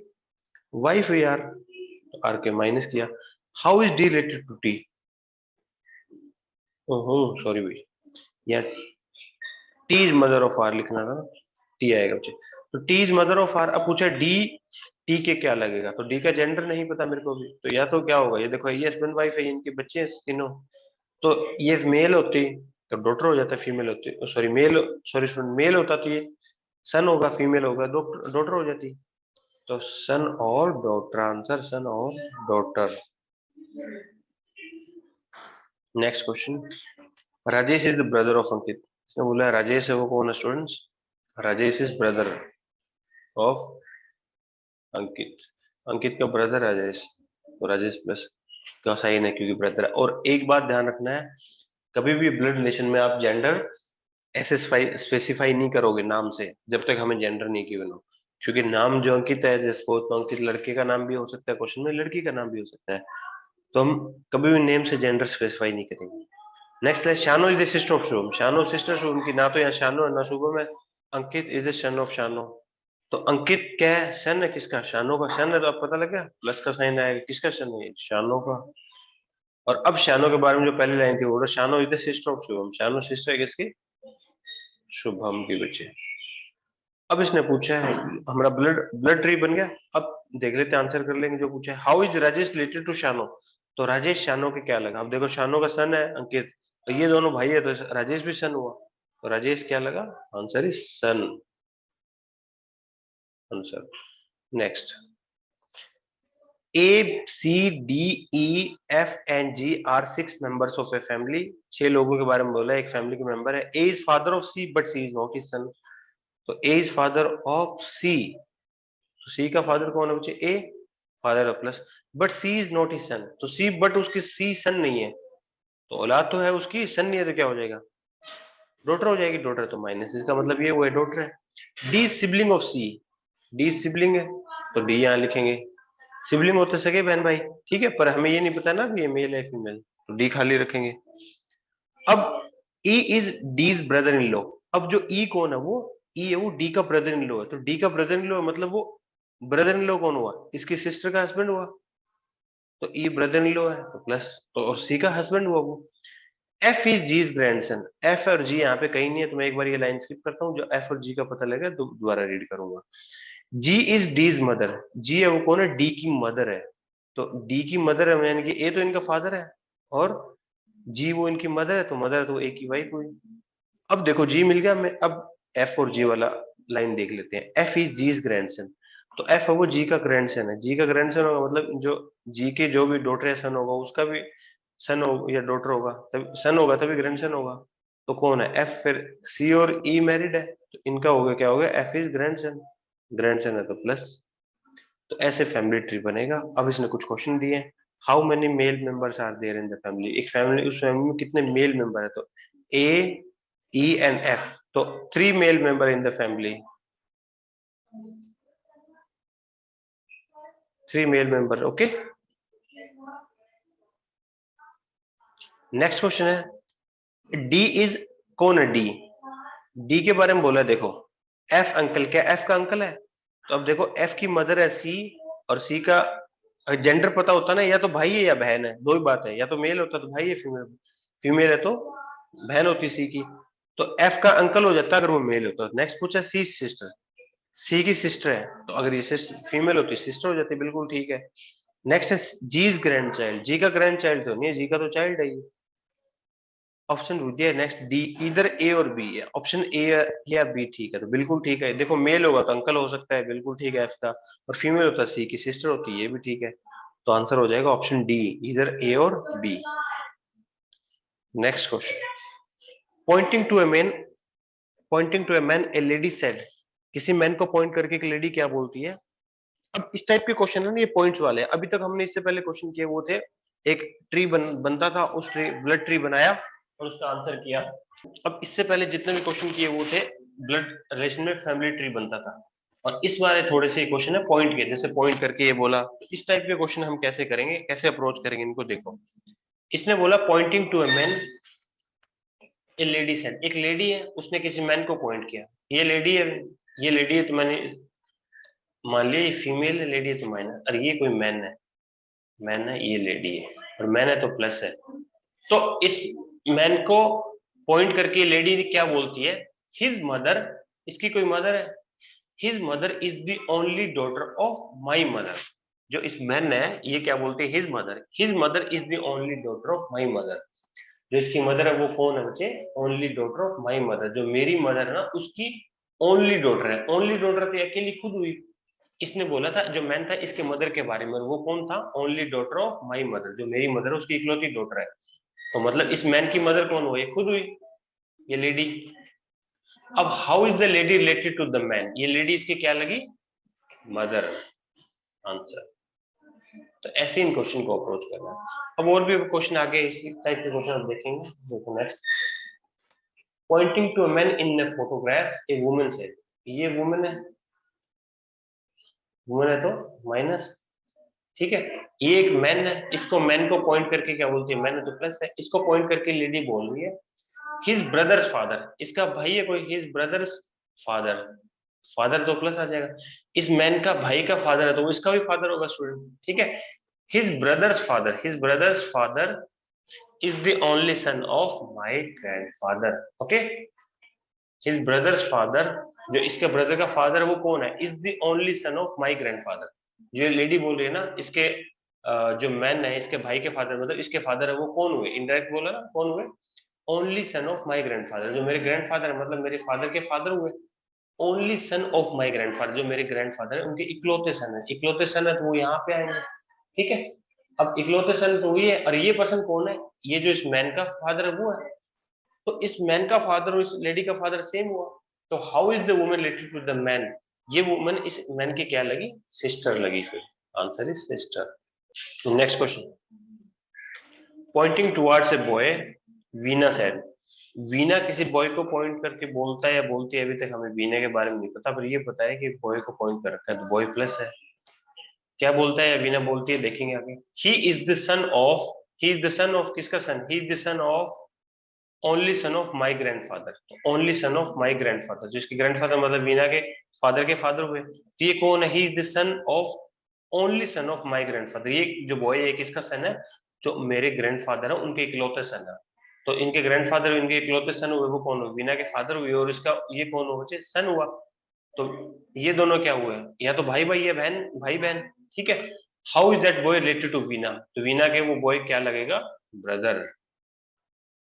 वाइफ है यार, तो आर के माइनस किया। How is D related to T, ओहो सॉरी भाई, या T is mother of R लिखना था, टी आएगा बच्चे, तो T is mother of R. अब पूछा डी, टी के क्या लगेगा, तो डी का जेंडर नहीं पता मेरे को भी, तो या तो क्या होगा, ये देखो ये हस्बैंड वाइफ है, इनके बच्चे हैं तीनों, तो ये मेल होती, तो डॉटर हो जाता है, फीमेल होती है, sorry male, sorry student male होता तो ये सन होगा, फीमेल होगा डॉटर हो जाती। तो सन और डॉटर, आंसर सन और daughter. Next question, Rajesh is the brother of Ankit. इसने बोला राजेश है वो कौन है students? Rajesh is brother of Ankit. Ankit का ब्रदर राजेश, तो राजेश प्लस का साइन है क्योंकि ब्रदर है। और एक बात ध्यान रखना है, कभी भी ब्लड रिलेशन में आप जेंडर ऐसे स्पेसिफाई नहीं करोगे नाम से जब तक हमें जेंडर नहीं गिवन हो, क्योंकि नाम जो अंकित है, जैसे तो अंकित लड़के का नाम भी हो सकता है, क्वेश्चन में लड़की का नाम भी हो सकता है, तो हम कभी भी नेम से जेंडर स्पेसिफाई नहीं करेंगे। नेक्स्ट है Shano is the sister of Shubham. Shano sister Shubham की, ना तो यहाँ शानो है ना शुभम है। Ankit is the son of Shano. तो अंकित क्या है, सन है किसका? शानो का सन है, तो अब पता लग गया प्लस का साइन आएगा, किसका सन है? शानो का। और अब शानो के बारे में जो पहली लाइन थी वो Shano is the sister of Shubham. Shano sister है किसकी? शुभम की बच्चे। अब इसने पूछा है, हमारा ब्लड ब्लड ट्री बन गया। अब देख लेते हैं, आंसर कर लेंगे जो पूछा है। How is Rajesh related to Shano? तो राजेश शानो के क्या लगा? अब देखो शानो का सन है अंकित, तो ये दोनों भाई है, तो राजेश भी सन हुआ, तो राजेश क्या लगा? Answer is son, answer. Next, A C D E F and G are 6 members of a family. 6 लोगों के बारे में बोला है, एक फैमिली के मेंबर है। A is father of C but C is not his son. तो A is father of C, तो सी का फादर कौन है बच्चे? A, father of plus, but C is not his son. तो सी, बट उसकी सी सन नहीं है, तो औलाद तो है उसकी, सन नहीं है, तो क्या हो जाएगा? डॉटर हो जाएगी। डॉटर तो माइनस, इसका मतलब ये वो है डॉटर है। D sibling of C, D sibling है, तो डी यहाँ लिखेंगे। सिबलिंग होते सगे बहन भाई, ठीक है, पर हमें ये नहीं पता ना कि ये मेल है फीमेल, तो डी खाली रखेंगे। अब E is D's brother in law. अब जो ई कौन है? वो ई है, वो डी का ब्रदर इन लॉ है, तो डी का ब्रदर इन लॉ मतलब वो ब्रदर इन लॉ कौन हुआ? इसकी सिस्टर का हस्बैंड हुआ, तो ई ब्रदर इन लॉ है, तो प्लस, तो और सी का हस्बैंड हुआ वो। F is G's grandson. F और जी यहाँ पे कहीं नहीं है, तो मैं एक बार ये लाइन स्किप करता हूँ, जो एफ और जी का पता लगे तो दोबारा रीड करूंगा। जी इज डीज मदर। जी है वो कौन है? डी की मदर है, तो डी की मदर है, यानी कि ए तो इनका फादर है, और जी वो इनकी मदर है, तो मदर है तो ए की वाइफ हुई। अब देखो जी मिल गया, मैं अब एफ और जी वाला लाइन देख लेते हैं। एफ इज जीज ग्रैंडसन, तो एफ है वो जी का ग्रैंडसन है। जी का ग्रैंडसन होगा मतलब जो जी के जो भी डॉटर या सन होगा उसका भी सन हो या डॉटर होगा, तभी सन होगा तभी ग्रैंडसन होगा। तो कौन है? एफ। फिर सी और ई मैरिड है, तो इनका हो गया, क्या हो गया? एफ इज ग्रैंडसन, ग्रैंडसन है तो प्लस। तो ऐसे फैमिली ट्री बनेगा। अब इसने कुछ क्वेश्चन दिए हैं। How many male members are there in the family? एक फैमिली, उस फैमिली में कितने मेल मेंबर है? तो ए, ई एंड एफ, तो 3 male member in the family, 3 male member. Okay, next question है, डी इज कौन है? डी, डी के बारे में बोला है, देखो एफ अंकल, क्या एफ का अंकल है? तो अब देखो एफ की मदर है सी, और सी का जेंडर पता होता ना, या तो भाई है या बहन है, दो ही बात है, या तो मेल होता तो भाई है, फीमेल फीमेल है तो बहन होती सी की, तो एफ का अंकल हो जाता अगर वो मेल होता। नेक्स्ट पूछा सी सिस्टर, सी की सिस्टर है, तो अगर ये फीमेल होती सिस्टर हो जाती, बिल्कुल ठीक है। नेक्स्ट है जीज ग्रैंड चाइल्ड। जी का ग्रैंड चाइल्ड तो नहीं है, जी का तो चाइल्ड है ये। ऑप्शन पूछ दिया नेक्स्ट डी, इधर ए और बी है, ऑप्शन ए या बी ठीक है, तो बिल्कुल ठीक है। देखो मेल होगा तो अंकल हो सकता है, बिल्कुल ठीक है एफ का, और फीमेल होता है सी की सिस्टर होती है, ये भी ठीक है, तो आंसर हो जाएगा ऑप्शन डी, इधर ए और B. Next question, pointing to a man, pointing to a man a lady said. किसी मैन को पॉइंट करके एक लेडी क्या बोलती है? अब इस टाइप के क्वेश्चन है ना, ये पॉइंट्स वाले। अभी तक हमने इससे पहले क्वेश्चन किए वो थे, एक ट्री बनता था, उस ट्री ब्लड ट्री बनाया और उसका आंसर किया। अब इससे पहले जितने भी क्वेश्चन किए वो थे ब्लड रिलेशन में फैमिली ट्री बनता था, और इस बार थोड़े से क्वेश्चन है पॉइंट के, जैसे पॉइंट करके ये बोला, तो इस टाइप के क्वेश्चन हम कैसे करेंगे, कैसे अप्रोच करेंगे इनको? देखो, इसने बोला pointing to a man a lady said, एक लेडी है उसने किसी मैन को पॉइंट किया, ये लेडी है, ये लेडी है, तो मैंने मान लिया ये फीमेल लेडी है, तो माइनस, और ये कोई मैन है, मैन है, ये लेडी है, और मैन है तो प्लस है। तो इस मैन को पॉइंट करके लेडी क्या बोलती है? हिज मदर, इसकी कोई मदर है, his mother is the only daughter of my mother. जो इस मैन है ये क्या बोलते हैं? His mother is the only daughter of my mother. जो इसकी मदर है वो कौन है बच्चे? Only daughter of my mother. जो मेरी मदर है ना उसकी ओनली डॉटर है। ओनली डॉटर तो अकेली खुद हुई। इसने बोला था जो मैन था इसके मदर के बारे में, वो कौन था? Only daughter of my mother. जो मेरी मदर है उसकी इकलौती डॉटर है। तो मतलब इस मैन की मदर कौन हुई? खुद हुई, ये लेडी। अब how is the lady related to the man? ये लेडी इसकी क्या लगी? मदर। आंसर। तो ऐसे इन क्वेश्चन को अप्रोच करना है। अब और भी क्वेश्चन आगे इसी टाइप के क्वेश्चन हम देखेंगे। देखो next, pointing to a man in a photograph a woman says. ये वुमन है, वुमन है तो माइनस, ठीक है। ये एक मैन है, इसको मैन को पॉइंट करके क्या बोलती है? मैन है तो प्लस है। इसको पॉइंट करके लेडी बोल रही है हिज ब्रदर्स फादर। इसका भाई है कोई, हिज ब्रदर्स फादर। फादर तो प्लस आ जाएगा। इस मैन का भाई का फादर है तो वो इसका भी फादर होगा स्टूडेंट, ठीक है। His brothers father, his brothers father is the only son of my grandfather. Okay, his brothers father, जो इसके ब्रदर का फादर है वो कौन है? Is the only son of my grandfather. जो लेडी बोल रही है ना, इसके जो मैन है इसके भाई के फादर, मतलब इसके फादर है, वो कौन हुए? इनडायरेक्ट बोला ना, कौन हुए? Only son of my grandfather. जो मेरे ग्रैंडफादर है मतलब मेरे फादर के फादर हुए। Only son of my grandfather, जो मेरे ग्रैंडफादर है उनके इकलौते सन है। इकलौते सन है तो वो यहाँ पे आएंगे, ठीक है। अब इकलौते सन तो वही है, और ये पर्सन कौन है? ये जो इस मैन का फादर है वो है। तो इस मैन का फादर और इस लेडी का फादर सेम हुआ। तो how is the woman related to the man? ये वुमन इस मैन की क्या लगी? सिस्टर लगी। फिर answer is sister. Next question, pointing towards a boy, Veena said. Veena किसी बॉय को पॉइंट करके बोलता है या बोलती है? अभी तक हमें वीना के बारे में नहीं पता, पर ये पता है कि बॉय को पॉइंट कर रखा है तो बॉय प्लस है। क्या बोलता है या वीना बोलती है, देखेंगे आगे। He is the son of, he is the son of, किसका son? He is the son of only son of my grandfather. Only son of my grandfather, जो इसके ग्रैंडफादर मतलब वीना के फादर हुए, तो ये कौन है? ही is the son of only son of my grandfather. ये जो बॉय है किसका सन है? जो मेरे ग्रैंडफादर है उनके इकलौते सन है। तो इनके ग्रैंडफादर इनके इकलौते सन हुए, वो कौन हुए? वीना के फादर हुए, और इसका ये कौन हुआ बच्चे? सन हुआ। तो ये दोनों क्या हुए? या तो भाई भाई है, बहन भाई बहन, ठीक है। How is that boy related to Veena? तो वीना के वो बॉय क्या लगेगा? ब्रदर,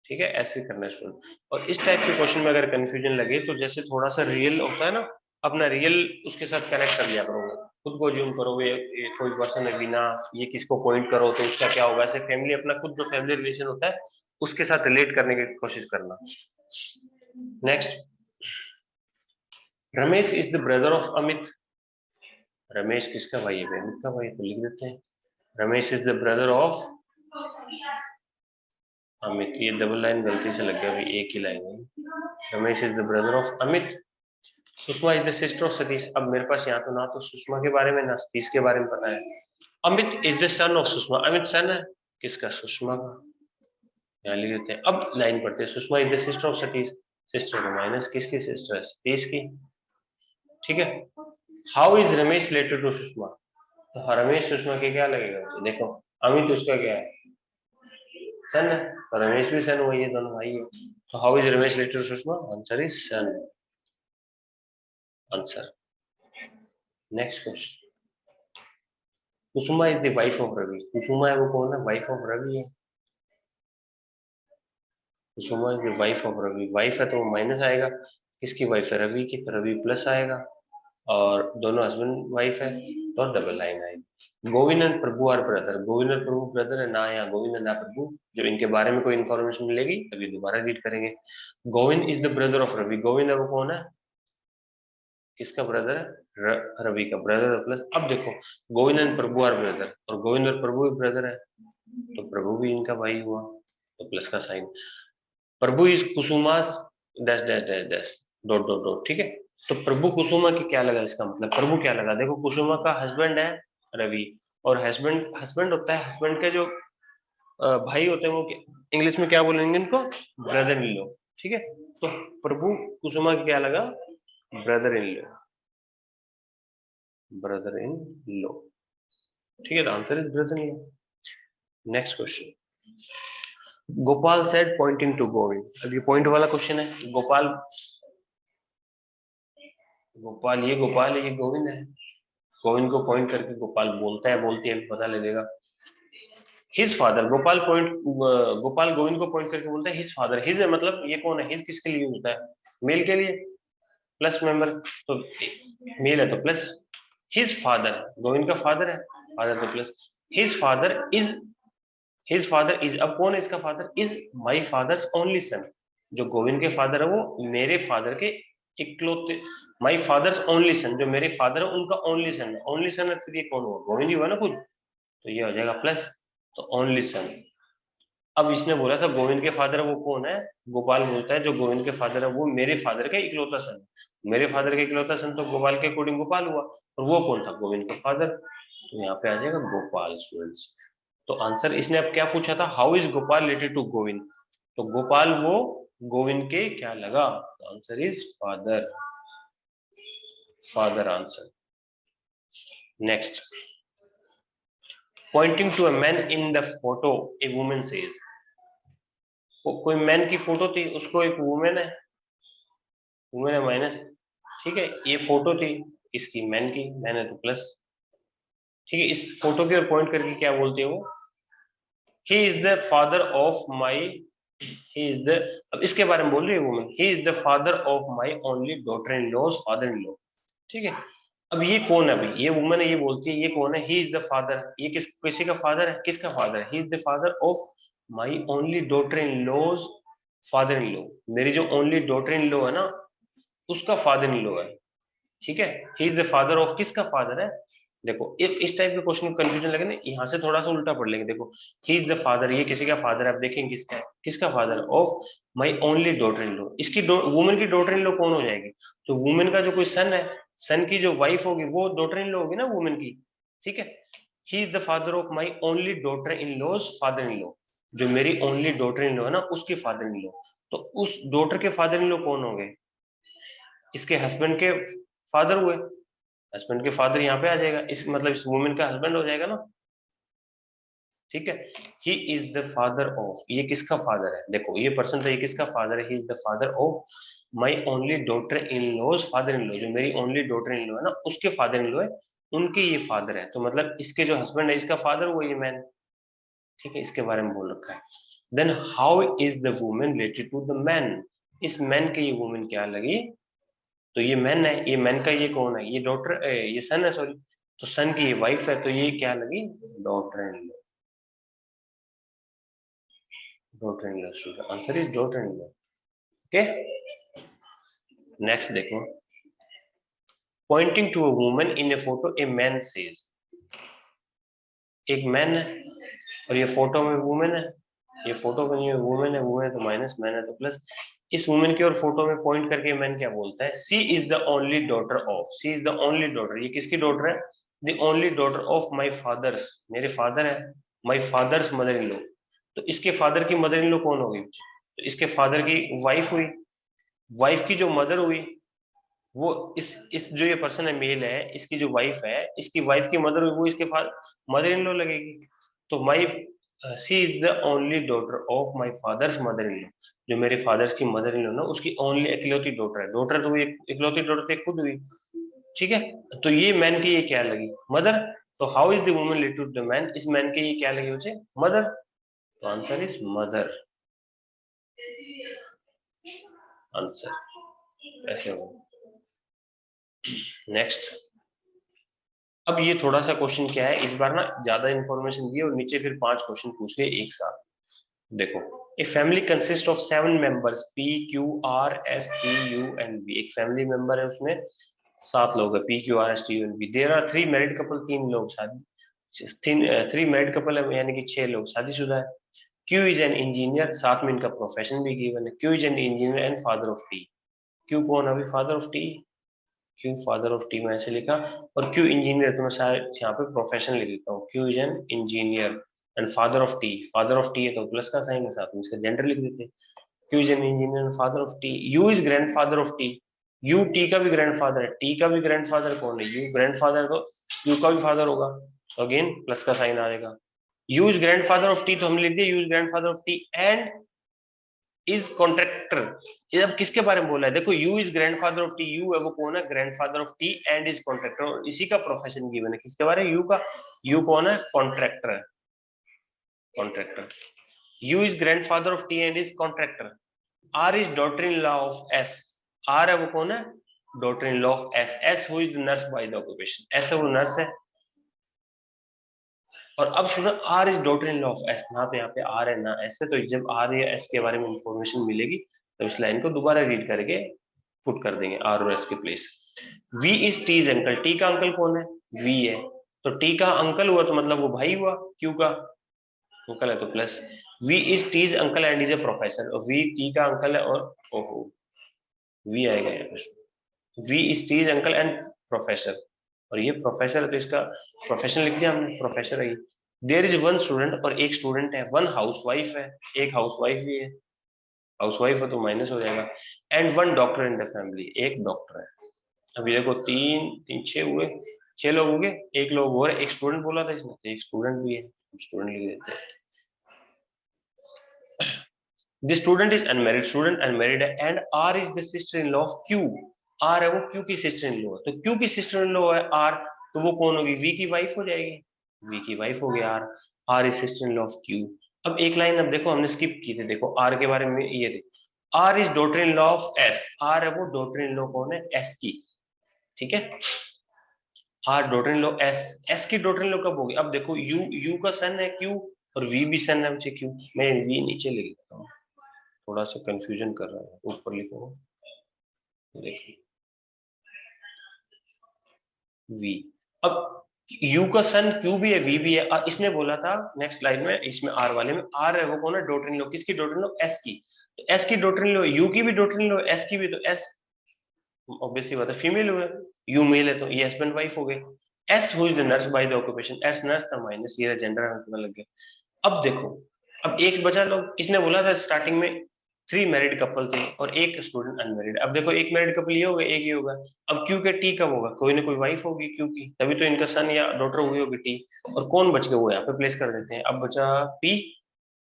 ठीक है। ऐसे करना है स्टूडेंट। और इस टाइप के क्वेश्चन में अगर कंफ्यूजन लगे तो जैसे थोड़ा सा रियल होता है ना, अपना रियल उसके साथ कनेक्ट कर लिया करोगे, खुद को ज्यूम करोगे ये कोई पर्सन है बिना, ये किसको पॉइंट करो तो उसका क्या होगा। ऐसे फैमिली, अपना खुद जो फैमिली रिलेशन होता है उसके साथ रिलेट करने की कोशिश करना। Next, Ramesh is the brother of Amit. Ramesh किसका भाई है? अमित का भाई, तो लिख देते हैं Ramesh is the brother of Amit. ये डबल लाइन गलती से लग गया, अभी एक ही लाइन है। Ramesh is the brother of Amit. Sushma is the sister of Satish. अब मेरे पास यहाँ तो ना तो सुषमा के बारे में ना सतीश के बारे में पता है। Amit is the son of Sushma. Amit son है किसका? सुषमा का। यहाँ लिख देते हैं। अब लाइन पढ़ते हैं, Sushma is the sister of Satish. Sister को माइनस, किसकी सिस्टर है? सतीश की, ठीक है। How is Ramesh related to Sushma? तो रमेश सुषमा के क्या लगेगा? देखो अमित उसका क्या है? सन है, तो रमेश भी सन हुआ, ये दोनों भाई है। तो how is Ramesh related to Sushma? Answer is son. Answer. Next question, Kusuma is the wife of Ravi. Kusuma है वो कौन है? वाइफ ऑफ रवि है। Kusuma is the wife of Ravi. Wife है तो वो माइनस आएगा। किसकी वाइफ है? रवि की, तो रवि प्लस आएगा। और दोनों हस्बैंड वाइफ है तो डबल लाइन आएगी। Govind and Prabhu are brother. Govind और प्रभु ब्रदर है ना, यहाँ गोविंद है ना प्रभु। जब इनके बारे में कोई इन्फॉर्मेशन मिलेगी अभी दोबारा रीड करेंगे। Govind is the brother of Ravi. Govind है वो कौन है? किसका ब्रदर है? रवि का ब्रदर प्लस। अब देखो Govind and Prabhu are brother, और गोविंद और प्रभु भी ब्रदर है तो प्रभु भी इनका भाई हुआ, तो प्लस का sign. Prabhu is Kusuma dash dash dash dash dot dot dot, ठीक है। तो प्रभु कुसुमा की क्या लगा? इसका मतलब प्रभु क्या लगा? देखो कुसुमा का हस्बैंड है रवि, और हस्बैंड हस्बैंड होता है, हस्बैंड के जो भाई होते हैं वो इंग्लिश में क्या बोलेंगे इनको? ब्रदर इन लॉ, ठीक है। तो प्रभु कुसुमा की क्या लगा? Brother in law, brother in law, ठीक है। Answer is brother in law. Next question, Gopal said pointing to Govind. अब ये पॉइंट वाला क्वेश्चन है। गोपाल, गोपाल ये गोपाल है, ये गोविंद है। गोविंद को पॉइंट करके गोपाल बोलता है, बोलती है, पता लगेगा। हिज फादर, गोपाल गोविंद को पॉइंट करके बोलता है हिज फादर। हिज मतलब ये कौन है, हिज किसके लिए होता है, मेल के लिए, प्लस मेंबर, तो मेल है तो प्लस। हिज फादर, गोविंद का फादर है, फादर तो plus. His father is, his father is, अब कौन है इसका father, is my father's only son. जो गोविंद के फादर है वो मेरे फादर के इकलौते, माई फादर्स ओनली सन, जो मेरे फादर है उनका ओनली सन है। ओनली सन है फिर ये कौन हुआ, गोविंद ही हुआ ना खुद, तो ये हो जाएगा प्लस, तो ओनली सन। अब इसने बोला था गोविंद के फादर वो कौन है, गोपाल बोलता है जो गोविंद के फादर है वो मेरे फादर का इकलौता सन है। मेरे फादर का इकलौता सन तो गोपाल के अकॉर्डिंग गोपाल हुआ, और वो कौन था, गोविंद का फादर, तो यहाँ पे आ जाएगा गोपाल स्टूडेंट्स। तो आंसर इसने अब क्या पूछा था, how is Gopal related to Govind, तो गोपाल वो गोविंद के क्या लगा, answer is father, father answer. Next, pointing to a man in the photo a woman says, कोई मैन की फोटो थी, उसको एक वुमेन है, वुमेन है माइनस, ठीक है, ये फोटो थी इसकी मैन की, मैन है तो प्लस, ठीक है। इस फोटो की ओर पॉइंट करके क्या बोलते हैं वो, ही is the father of my, he is the, अब इसके बारे में बोल रही है woman, he is the father of my only daughter in laws father in law, ठीक है। अब ये कौन है, अभी ये वुमन है, ये बोलती है ये कौन है, ही इज द फादर, ये किसी का फादर है, किसका फादर है, ही is the father of my only daughter in laws father in law, मेरी जो ओनली डॉटर इन लॉ है ना उसका फादर इन लॉ है, ठीक है। ही इज द फादर ऑफ, किसका फादर है, देखो इस टाइप के क्वेश्चन में कंफ्यूजन लगे ना, यहाँ से थोड़ा सा उल्टा पढ़ लेंगे। देखो ही इज द फादर, ये किसी का फादर है, आप देखेंगे किसका है, किसका father of my only daughter in law, इसकी वुमेन की डॉटर इन लॉ कौन हो जाएगी, तो वुमेन का जो कोई सन है, सन की जो वाइफ होगी वो डॉटर इन लॉ होगी ना वुमेन की, ठीक है। ही is the father of my only daughter in laws father in law, जो मेरी ओनली डॉटर इन लॉ है ना उसकी फादर इन लॉ, तो उस डॉटर के फादर इन लॉ कौन हो गए, इसके हस्बैंड के फादर हुए, हस्बैंड के फादर यहाँ पे आ जाएगा, इस मतलब इस वुमेन का हस्बैंड हो जाएगा ना, ठीक है। ही इज द फादर ऑफ, ये किसका फादर है, देखो ये पर्सन तो ये किसका फादर है, ही is the father of my only daughter in laws father in law, जो मेरी ओनली डॉटर इन लॉ है ना उसके फादर इन लॉ है, उनके ये फादर है, तो मतलब इसके जो हस्बैंड है इसका फादर हुआ ये मैन, ठीक है, इसके बारे में बोल रखा है। Then how is the women related to the man, इस मैन के ये वुमेन क्या लगी, तो ये मैन है, ये मैन का ये कौन है, ये डॉटर, ये सन है सॉरी, तो सन की ये वाइफ है, तो ये क्या लगी, daughter in law, daughter in law student, answer is daughter in law, okay. Next देखो, pointing to a woman in a photo a man says, एक मैन है और ये फोटो में वुमेन है, ये फोटो बनी हुई वुमेन है, वुमेन है तो माइनस, मैन है तो प्लस, इस वुमेन की और फोटो में पॉइंट करके मैन क्या बोलता है, she is the only daughter of, she is the only daughter, ये किसकी डॉटर है, the only daughter of my father's, मेरे फादर है, my father's mother in law, तो इसके फादर की मदर इन लॉ कौन होगी, तो इसके फादर की वाइफ हुई, वाइफ की जो मदर हुई वो इस जो ये पर्सन है मेल है, इसकी जो वाइफ है, इसकी वाइफ की मदर हुई वो इसके मदर इन लॉ लगेगी, तो my, she is the only daughter of my father's mother in law, जो मेरे फादर्स की मदर इन लॉ ना उसकी ओनली इकलौती डॉटर है, डॉटर तो वो इकलौती डॉटर तो खुद हुई, ठीक है। तो ये मैन की ये क्या लगी, मदर, तो how is the woman related to the man, इस मैन के ये क्या लगी मुझे, मदर, तो आंसर इज मदर, आंसर ऐसे हो। नेक्स्ट, अब ये थोड़ा सा क्वेश्चन क्या है, इस बार ना ज्यादा इंफॉर्मेशन दी और नीचे फिर 5 क्वेश्चन पूछ गए एक साथ। देखो, a family consist of 7 members P Q R S T U and B, एक फैमिली मेंबर है उसमें 7 लोग है, P Q R S T U and B, there are 3 married couple, 3 लोग शादी, 3 मैरिड कपल है यानी कि 6 लोग शादीशुदा है। क्यू इज एन इंजीनियर, साथ में इनका प्रोफेशन भी गिवन है, Q is an engineer and father of T, Q कौन है अभी, father of T, Q father of T में ऐसे लिखा, और क्यू इंजीनियर तो मैं शायद यहाँ पे प्रोफेशन लिख देता हूँ, Q is an engineer and father of T, father of T है तो प्लस का साइन है, साथ में इसका जेंडर लिख देते हैं, Q is an engineer and father of T, you is grandfather of T, U T का भी ग्रैंडफादर है, टी का भी ग्रैंडफादर कौन है, यू ग्रैंडफादर तो यू का भी फादर होगा, तो अगेन प्लस का साइन आएगा, you is grandfather of T तो हमने लिख दिया you is grandfather of T and is contractor, ये अब किसके बारे में बोला है, देखो you is grandfather of T, you है वो कौन है, grandfather of T and is contractor, और इसी का प्रोफेशन गिवन है, किसके बारे में, यू का, यू कौन है, कॉन्ट्रैक्टर है, contractor. U is grandfather of T and is contractor. R is daughter-in-law of S. R है वो कौन है? Daughter-in-law of S. S who is the nurse by the occupation. S है वो nurse है. और अब सुनो R is daughter-in-law of S. ना तो यहाँ पे R है ना S है, तो जब R या S के बारे में इंफॉर्मेशन मिलेगी तो इस लाइन को दोबारा रीड करके पुट कर देंगे R और S के place. V is T's uncle. T का अंकल कौन है? V है. तो T का अंकल हुआ तो मतलब वो भाई हुआ. Q का अंकल है तो plus. V is T's uncle and is a professor. और V T का अंकल है और ओहो V आएगा यहाँ पे. V is T's uncle and professor. और ये प्रोफेसर है तो इसका प्रोफेशन लिख दिया हमने, प्रोफेसर है. देयर इज वन स्टूडेंट और एक स्टूडेंट है. वन हाउसवाइफ है, एक हाउसवाइफ भी है. हाउसवाइफ है तो माइनस हो जाएगा. And one doctor in the family, एक डॉक्टर है. अभी देखो तीन तीन 6 हुए, 6 लोग हो गए. एक लोग और एक स्टूडेंट बोला था इसने, एक स्टूडेंट भी है, स्टूडेंट लिख देते हैं. The student is unmarried, student unmarried है. And R is the sister-in-law of Q. R है वो Q की sister-in-law है. तो Q की sister-in-law है R, तो वो कौन होगी? V की वाइफ हो जाएगी. V की वाइफ हो गया R. R is sister-in-law of Q. अब एक लाइन अब देखो हमने स्किप की थी. देखो R के बारे में ये थी. R is daughter-in-law of S. R है वो daughter-in-law कौन है? S की. ठीक है. R daughter-in-law S. S की daughter-in-law कब होगी? अब देखो U का सन है Q और V भी सन है मुझे Q. मैं V नीचे लिख देता हूँ, थोड़ा सा कंफ्यूजन कर रहा है. ऊपर लिखो देखिए V. अब U का सन Q भी है, V भी है. और इसने बोला था नेक्स्ट लाइन में, इसमें R वाले में R है वो कौन है? Daughter in law. किसकी डॉटर इन लॉ? S की. तो S की डॉटर इन लॉ, U की भी डॉटर इन लॉ, S की भी. तो S ऑब्वियसली बात है फीमेल हुए, U मेल है तो ये हस्बैंड वाइफ हो गए. S who is the nurse by the occupation. S nurse था माइनस, ये जेंडर हमें पता लग गया. अब देखो अब एक बचा लोग. इसने बोला था स्टार्टिंग में 3 मैरिड कपल थे और एक स्टूडेंट अनमैरिड. अब देखो एक मैरिड कपल ये होगा, एक ही होगा. अब क्यू के टी कब होगा? कोई ना कोई वाइफ होगी क्यू की, तभी तो इनका सन या डॉटर हुई होगी टी. और कौन बच गया वो यहाँ पे प्लेस कर देते हैं. अब बचा पी,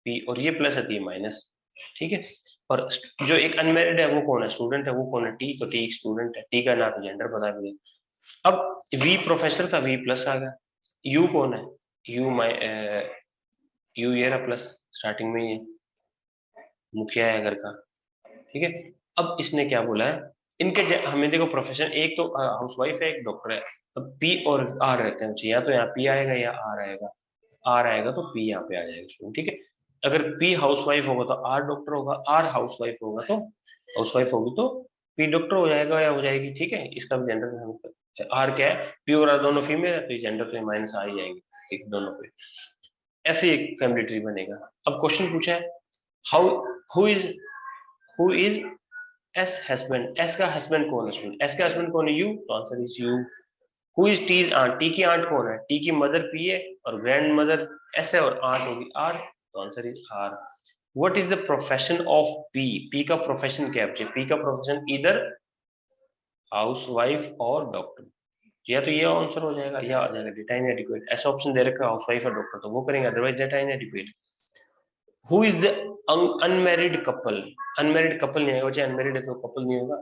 पी और ये प्लस है माइनस. ठीक है. और जो एक अनमैरिड है वो कौन है? स्टूडेंट है. वो कौन है? टी. तो टी एक स्टूडेंट है. टी का ना तो जेंडर पता है. अब वी प्रोफेसर था, वी प्लस आ गया. यू कौन है? यू यू ये रहा प्लस स्टार्टिंग में, ये मुखिया है घर का. ठीक है. अब इसने क्या बोला है इनके हमें देखो प्रोफेशन, एक तो हाउसवाइफ है, एक डॉक्टर है. अब पी और आर रहते हैं, या तो यहाँ पी आएगा या आर आएगा. आर आएगा तो पी यहाँ पे आ जाएगा. ठीक है. अगर पी हाउसवाइफ होगा तो आर डॉक्टर होगा. आर हाउसवाइफ होगा तो हाउसवाइफ होगी तो पी डॉक्टर हो जाएगा या हो जाएगी. ठीक है. इसका भी जेंडर आर क्या है? पी और आर दोनों फीमेल है तो जेंडर तो माइनस आ ही जाएंगे. ठीक, दोनों पे. ऐसे एक फैमिली ट्री बनेगा. अब क्वेश्चन पूछा है how who is S husband. S का हस्बैंड कौन है? एस का हस्बैंड कौन है? यू. तो answer is U. Who is T's aunt. T की आंट कौन है? टी की मदर पी है और ग्रैंड मदर एस है और आंट होगी आर. तो answer is R. What is the profession of P. P का प्रोफेशन क्या है? पी का प्रोफेशन इधर हाउसवाइफ और डॉक्टर. या तो ये आंसर हो जाएगा या आ जाएगा डेटा इनएडिक्वेट. ऐसा ऑप्शन दे रखा है हाउसवाइफ और डॉक्टर, तो वो करेंगे, otherwise data इनएडिक्वेट. Who is the unmarried couple. Unmarried couple नहीं आएगा, चाहे अनमैरिड है तो कपल नहीं होगा.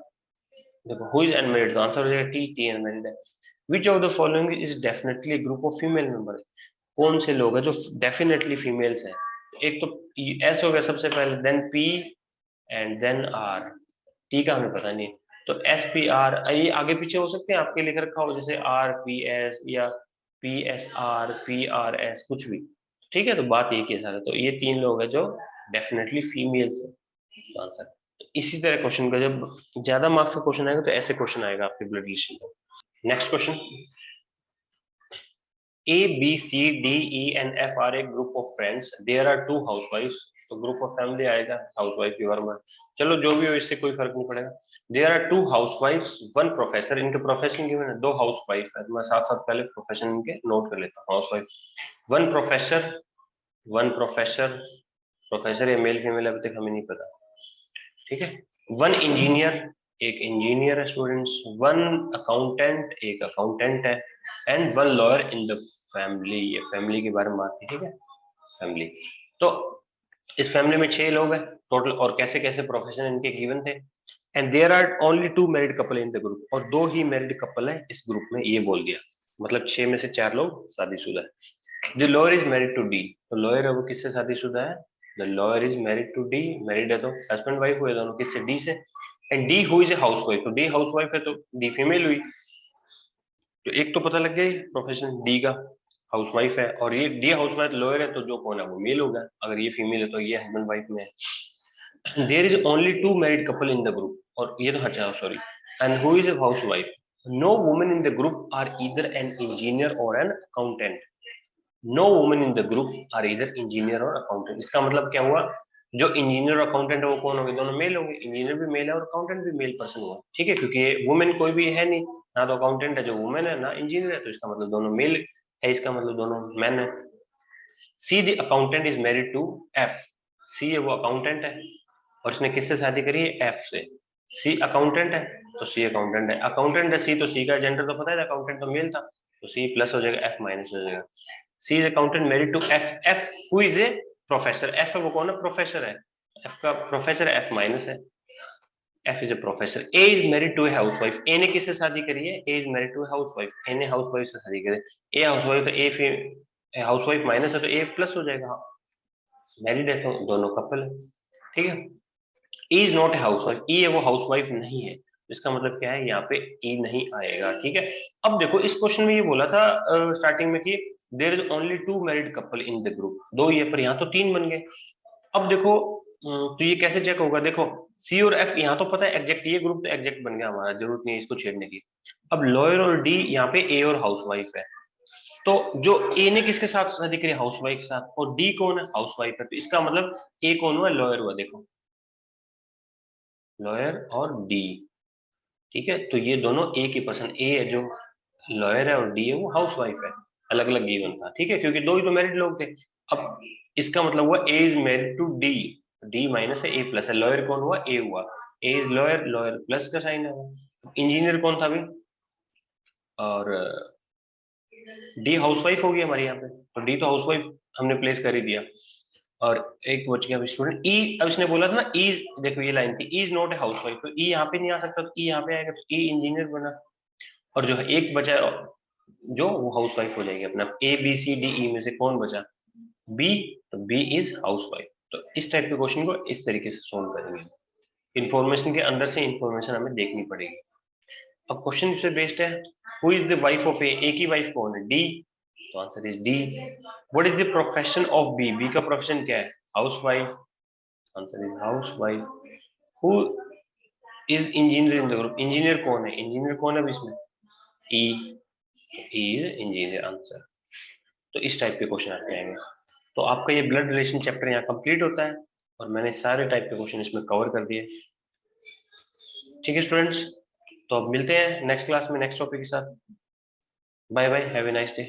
देखो हु इज अनमैरिड तो आंसर हो जाएगा टी. टी अनमैरिड है. Which of the following is definitely group of female member. कौन से लोग हैं जो डेफिनेटली फीमेल्स हैं? एक तो एस हो गया सबसे पहले, then P and then R. T का हमें पता नहीं है तो एस पी आर. ये आगे पीछे हो सकते हैं, आपके लिख रखा हो जैसे आर पी एस या P S R P R S कुछ भी. ठीक है. तो बात एक ही है सारा. तो ये 3 लोग हैं जो डेफिनेटली फीमेल्स है आंसर. तो इसी तरह क्वेश्चन का जब ज्यादा मार्क्स का क्वेश्चन आएगा तो ऐसे क्वेश्चन आएगा आपके ब्लड रिलेशन का. Next question. A, B, C, D, E and F are a group of friends. There are 2 housewives. तो ग्रुप ऑफ फैमिली आएगा हाउसवाइफ के बारे में. चलो जो भी हो इससे कोई फर्क नहीं पड़ेगा. There are 2 housewives, 1 professor. इनके प्रोफेशन की मैंने 2 हाउसवाइफ है. मैं साथ साथ पहले प्रोफेशन इनके नोट कर लेता हूँ. Housewife, 1 professor, 1 professor. प्रोफेसर या मेल फीमेल अभी तक हमें नहीं पता. ठीक है. 1 इंजीनियर, एक इंजीनियर है स्टूडेंट्स. 1 अकाउंटेंट, एक अकाउंटेंट है. And 1 lawyer in the family. ये फैमिली के बारे में बात की. ठीक है. फैमिली. तो इस फैमिली में 6 लोग हैं टोटल. और कैसे कैसे प्रोफेशन इनके गिवन थे. And there are only 2 married couple in the group. और 2 ही मैरिड कपल है इस ग्रुप में, ये बोल दिया. मतलब 6 में से 4 लोग शादीशुदा है. The lawyer is married to D, तो लॉयर है वो किससे शादीशुदा है? The lawyer is married to D, married है तो हस्बैंड वाइफ हुए दोनों, किससे? डी से। And D who is a housewife, तो डी हाउसवाइफ है तो डी फीमेल हुई। तो एक तो पता लग गई प्रोफेशन डी का, हाउसवाइफ है, और ये डी हाउसवाइफ लॉयर है तो जो कौन है वो मेल होगा, अगर ये फीमेल है तो ये हस्बैंड वाइफ में है। There is only two married couple in the group, और ये तो अच्छा sorry, and who is a housewife? No women in the group are either an engineer or an accountant. No women in the group are either engineer or accountant. इसका मतलब क्या हुआ, जो engineer or accountant है वो कौन होंगे? दोनों मेल होंगे, इंजीनियर भी मेल है और अकाउंटेंट भी मेल पर्सन हुआ, ठीक है, क्योंकि वुमेन कोई भी है नहीं, ना तो अकाउंटेंट है जो वुमेन है, ना इंजीनियर है, तो इसका मतलब दोनों मेल है, इसका मतलब दोनों मैन है। C the accountant is married to F, C है वो अकाउंटेंट है और इसने किससे शादी करी है? एफ से। सी अकाउंटेंट है तो सी अकाउंटेंट है, अकाउंटेंट है सी, तो सी का जेंडर तो पता है, अकाउंटेंट तो मेल था, तो सी प्लस हो जाएगा, एफ माइनस हो जाएगा। C is accountant married to F, F who is a professor, F है वो कौन है? प्रोफेसर है, एफ का प्रोफेसर है, एफ माइनस है, F is a professor. A is married to a housewife, A ने किससे शादी करी है? A is married to a housewife, A ने हाउसवाइफ से शादी करी, ए हाउसवाइफ तो ए हाउसवाइफ माइनस है तो ए प्लस हो जाएगा, मैरिड है तो दोनों कपल है, ठीक है। E is not a housewife, E है वो हाउसवाइफ नहीं है, इसका मतलब क्या है? यहाँ पे ई नहीं आएगा, ठीक है। अब देखो इस क्वेश्चन में ये बोला था स्टार्टिंग में कि there is only two married couple in the group, दो ही है, पर यहाँ तो तीन बन गए। अब देखो तो ये कैसे चेक होगा? देखो सी और एफ यहाँ तो पता है एग्जैक्ट, ये ग्रुप तो एग्जैक्ट बन गया हमारा, जरूरत नहीं है इसको छेड़ने की। अब लॉयर और डी, यहाँ पे ए और हाउसवाइफ है, तो जो ए ने किसके साथ शादी करी? हाउसवाइफ के साथ, और डी कौन है? हाउसवाइफ है, तो इसका मतलब ए कौन हुआ? लॉयर हुआ, देखो लॉयर और डी, ठीक है, तो ये दोनों एक ही पर्सन, ए है जो लॉयर है और डी है वो हाउसवाइफ है, अलग अलग गिवन था, ठीक है, क्योंकि दो ही तो मैरिड लोग थे। अब इसका मतलब हुआ A is married to D, D minus है, ए प्लस है, लॉयर कौन हुआ? ए हुआ, A is lawyer, lawyer plus का साइन है। इंजीनियर कौन था अभी? और डी हाउसवाइफ होगी हमारे यहाँ पे, तो डी तो हाउसवाइफ हमने प्लेस कर ही दिया, और एक बच गया स्टूडेंट ई। अब इसने बोला था ना ई, देखो ये लाइन थी, ई इज नॉट ए हाउसवाइफ, तो ई यहाँ पे नहीं आ सकता, तो ई यहाँ पे आएगा, तो ई इंजीनियर बना, और जो है एक बचा जो वो हाउसवाइफ हो जाएगी अपना, ए बी सी डी ई में से कौन बचा? बी, तो बी इज हाउसवाइफ। तो इस टाइप के क्वेश्चन को इस तरीके से सोल्व करेंगे, इंफॉर्मेशन के अंदर से इंफॉर्मेशन हमें देखनी पड़ेगी। अब क्वेश्चन से बेस्ड है, who is the wife of A की वाइफ कौन है? डी, तो answer is D. What is the profession of B, B का प्रोफेशन क्या है? Housewife, answer is housewife. Who is engineer in the group, engineer कौन है? इंजीनियर कौन है इसमें? E, E is engineer, answer. तो इस टाइप के क्वेश्चन आते हैं। तो आपका ये ब्लड रिलेशन चैप्टर यहाँ कंप्लीट होता है, और मैंने सारे टाइप के क्वेश्चन इसमें कवर कर दिए, ठीक है स्टूडेंट्स। तो अब मिलते हैं नेक्स्ट क्लास में नेक्स्ट टॉपिक के साथ। Bye bye, have a nice day.